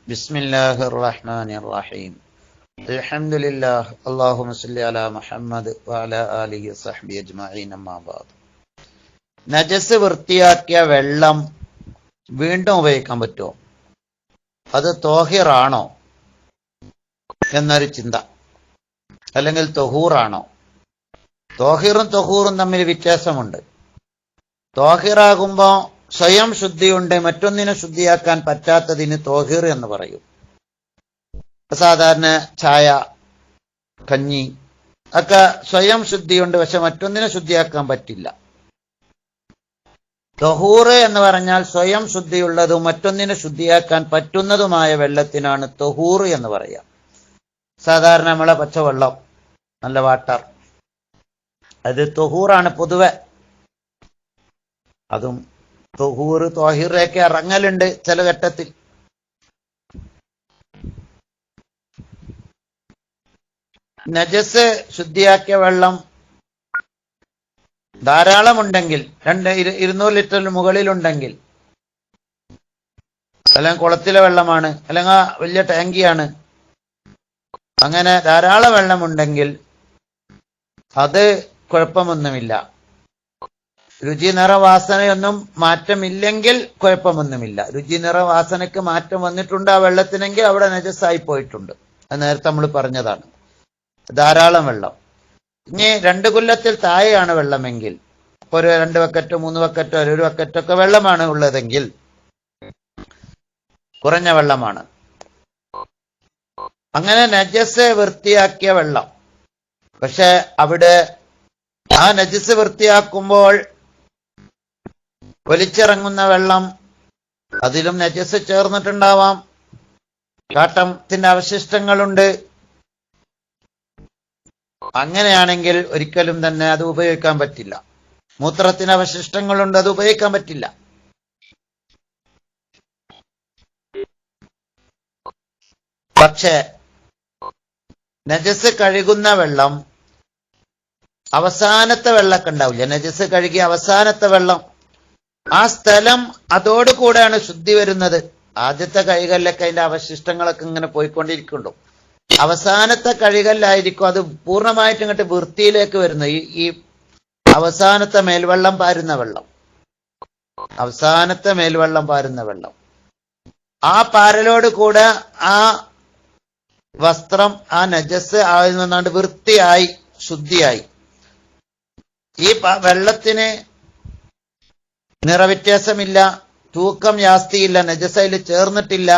ബിസ്മില്ലാഹിർ റഹ്മാനിർ റഹീം. അൽഹംദുലില്ലാഹ്. അല്ലാഹുമ്മ സ്വല്ലി അലാ മുഹമ്മദ് വഅലാ ആലിഹി വസഹ്ബിഹി അജ്മഈൻ. അമ്മാ ബഅദ്. നജസ് വൃത്തിയാക്കിയ വെള്ളം വീണ്ടും ഉപയോഗിക്കാൻ പറ്റുമോ? അത് തോഹിറാണോ എന്നൊരു ചിന്ത, അല്ലെങ്കിൽ തൊഹൂറാണോ? തോഹിറും തൊഹൂറും തമ്മിൽ വ്യത്യാസമുണ്ട്. തോഹിറാകുമ്പോ സ്വയം ശുദ്ധിയുണ്ട്, മറ്റൊന്നിനെ ശുദ്ധിയാക്കാൻ പറ്റാത്തതിന് തോഹിർ എന്ന് പറയും. സാധാരണ ചായ, കഞ്ഞി ഒക്കെ സ്വയം ശുദ്ധിയുണ്ട്, പക്ഷെ മറ്റൊന്നിനെ ശുദ്ധിയാക്കാൻ പറ്റില്ല. തൊഹൂർ എന്ന് പറഞ്ഞാൽ സ്വയം ശുദ്ധിയുള്ളതും മറ്റൊന്നിനെ ശുദ്ധിയാക്കാൻ പറ്റുന്നതുമായ വെള്ളത്തിനാണ് തൊഹൂർ എന്ന് പറയാം. സാധാരണ നമ്മളെ പച്ചവെള്ളം, നല്ല വാട്ടർ, അത് തൊഹൂറാണ് പൊതുവെ. അതും തൊഹൂർ തോഹിറൊക്കെ ഇറങ്ങലുണ്ട് ചില ഘട്ടത്തിൽ. നജസ് ശുദ്ധിയാക്കിയ വെള്ളം ധാരാളമുണ്ടെങ്കിൽ, 200 ലിറ്ററിന് മുകളിലുണ്ടെങ്കിൽ, അല്ലെങ്കിൽ കുളത്തിലെ വെള്ളമാണ്, അല്ലെങ്കിൽ വലിയ ടാങ്കിയാണ്, അങ്ങനെ ധാരാളം വെള്ളമുണ്ടെങ്കിൽ അത് കുഴപ്പമൊന്നുമില്ല. രുചി നിറ വാസനയൊന്നും മാറ്റമില്ലെങ്കിൽ കുഴപ്പമൊന്നുമില്ല. രുചി നിറ വാസനയ്ക്ക് മാറ്റം വന്നിട്ടുണ്ട് ആ വെള്ളത്തിനെങ്കിൽ അവിടെ നജസായി പോയിട്ടുണ്ട്. അത് നേരത്തെ നമ്മൾ പറഞ്ഞതാണ്. ധാരാളം വെള്ളം, ഇനി 2 കൊല്ലത്തിൽ താഴെയാണ് വെള്ളമെങ്കിൽ, ഒരു 2 ബക്കറ്റോ 3 ബക്കറ്റോ 1 ബക്കറ്റൊക്കെ വെള്ളമാണ് ഉള്ളതെങ്കിൽ കുറഞ്ഞ വെള്ളമാണ്. അങ്ങനെ നജസ് വൃത്തിയാക്കിയ വെള്ളം, പക്ഷെ അവിടെ ആ നജസ് വൃത്തിയാക്കുമ്പോൾ ഒലിച്ചിറങ്ങുന്ന വെള്ളം, അതിലും നജസ് ചേർന്നിട്ടുണ്ടാവാം, കാട്ടത്തിന്റെ അവശിഷ്ടങ്ങളുണ്ട്. അങ്ങനെയാണെങ്കിൽ ഒരിക്കലും തന്നെ അത് ഉപയോഗിക്കാൻ പറ്റില്ല. മൂത്രത്തിന് അവശിഷ്ടങ്ങളുണ്ട്, അത് ഉപയോഗിക്കാൻ പറ്റില്ല. പക്ഷേ നജസ് കഴുകുന്ന വെള്ളം, അവസാനത്തെ വെള്ളമൊക്കെ ഉണ്ടാവില്ല, നജസ് കഴുകിയ അവസാനത്തെ വെള്ളം, ആ സ്ഥലം അതോടുകൂടെയാണ് ശുദ്ധി വരുന്നത്. ആദ്യത്തെ കഴുകല്ലൊക്കെ അതിന്റെ അവശിഷ്ടങ്ങളൊക്കെ ഇങ്ങനെ പോയിക്കൊണ്ടിരിക്കുന്നുണ്ടോ, അവസാനത്തെ കഴുകല്ലായിരിക്കും അത് പൂർണ്ണമായിട്ട് ഇങ്ങോട്ട് വൃത്തിയിലേക്ക് വരുന്നത്. ഈ അവസാനത്തെ മേൽവെള്ളം പാരുന്ന വെള്ളം, അവസാനത്തെ മേൽവെള്ളം പാരുന്ന വെള്ളം, ആ പാരലോട് കൂടെ ആ വസ്ത്രം, ആ നജസ് അതിൽ നിന്നാണ്ട് വൃത്തിയായി, ശുദ്ധിയായി. ഈ വെള്ളത്തിന് നിറവ്യത്യാസമില്ല, തൂക്കം യാസ്തിയില്ല, നജസയിൽ ചേർന്നിട്ടില്ല,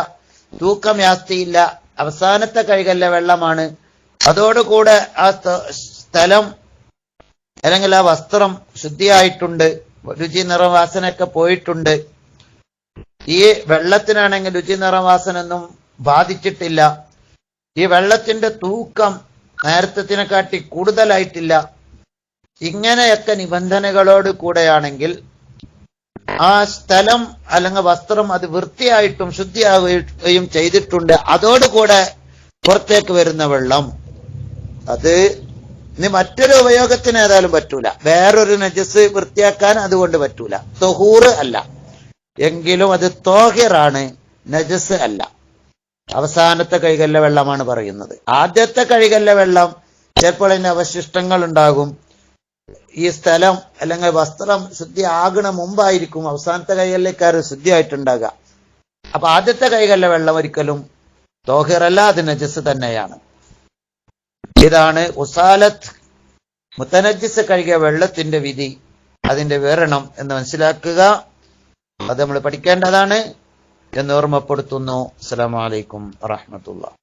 തൂക്കം യാസ്തിയില്ല, അവസാനത്തെ കൈകല്ല വെള്ളമാണ്. അതോടുകൂടെ ആ സ്ഥലം അല്ലെങ്കിൽ ആ വസ്ത്രം ശുദ്ധിയായിട്ടുണ്ട്, രുചി നിറവാസനയൊക്കെ പോയിട്ടുണ്ട്. ഈ വെള്ളത്തിനാണെങ്കിൽ രുചി നിറവാസനൊന്നും ബാധിച്ചിട്ടില്ല. ഈ വെള്ളത്തിന്റെ തൂക്കം നേരത്തെക്കാട്ടി കൂടുതലായിട്ടില്ല. ഇങ്ങനെയൊക്കെ നിബന്ധനകളോട് കൂടെയാണെങ്കിൽ ആ സ്ഥലം അല്ലെങ്കിൽ വസ്ത്രം അത് വൃത്തിയായിട്ടും ശുദ്ധിയാവുകയും ചെയ്തിട്ടുണ്ട്. അതോടുകൂടെ പുറത്തേക്ക് വരുന്ന വെള്ളം അത് ഇനി മറ്റൊരു ഉപയോഗത്തിന് ഏതായാലും പറ്റൂല, വേറൊരു നജസ് വൃത്തിയാക്കാൻ അതുകൊണ്ട് പറ്റൂല. തൊഹൂറ് അല്ല, എങ്കിലും അത് തോഹിറാണ്, നജസ് അല്ല. അവസാനത്തെ കൈകല്ല വെള്ളമാണ് പറയുന്നത്. ആദ്യത്തെ കൈകല്ല വെള്ളം ചിലപ്പോൾ അതിന്റെ അവശിഷ്ടങ്ങൾ ഉണ്ടാകും. ഈ സ്ഥലം അല്ലെങ്കിൽ വസ്ത്രം ശുദ്ധി ആകണ മുമ്പായിരിക്കും അവസാനത്തെ കൈകല്ലേക്കാര് ശുദ്ധിയായിട്ടുണ്ടാകുക. അപ്പൊ ആദ്യത്തെ കൈകല്ല വെള്ളം ഒരിക്കലും തോഹിറല്ല, അത് നജസ് തന്നെയാണ്. ഇതാണ് ഉസാലത്ത്, മുത്തനജിസ് കഴുകിയ വെള്ളത്തിന്റെ വിധി, അതിന്റെ വിവരണം എന്ന് മനസ്സിലാക്കുക. അത് നമ്മൾ പഠിക്കേണ്ടതാണ് എന്ന് ഓർമ്മപ്പെടുത്തുന്നു. അസ്സലാമു അലൈക്കും വറഹ്മത്തുള്ളാഹി.